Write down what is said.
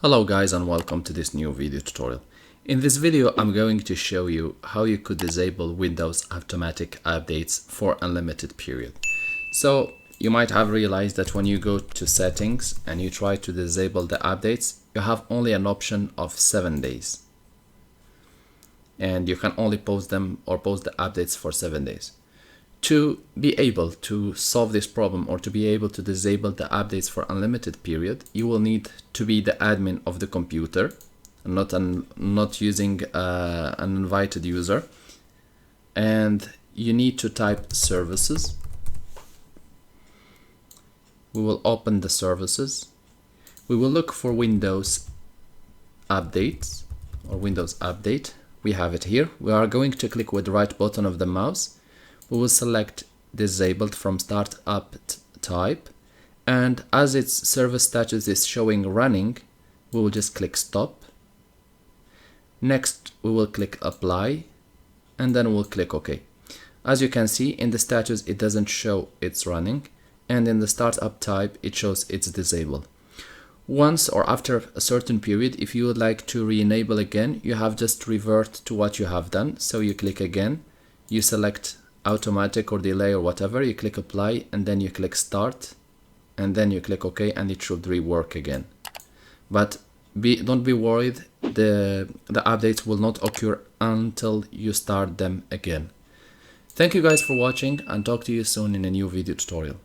Hello guys and welcome to this new video tutorial. In this video I'm going to show you how you could disable Windows automatic updates for unlimited period. So you might have realized that when you go to settings and you try to disable the updates, you have only an option of 7 days. And you can only post them or post the updates for 7 days. To be able to solve this problem or to be able to disable the updates for unlimited period, you will need to be the admin of the computer, not using an invited user. And you need to type services. We will open the services. We will look for Windows updates or Windows update. We have it here. We are going to click with the right button of the mouse. We will select disabled from startup type, and as its service status is showing running, we will just click stop. Next we will click apply, and then we'll click OK. As you can see, in the status it doesn't show it's running, and in the startup type it shows it's disabled. Once or after a certain period, if you would like to re-enable again, you have just revert to what you have done. So you click again, you select automatic or delay or whatever, you click apply, and then you click start, and then you click OK, and it should rework again. But don't be worried, the updates will not occur until you start them again. Thank you guys for watching, and talk to you soon in a new video tutorial.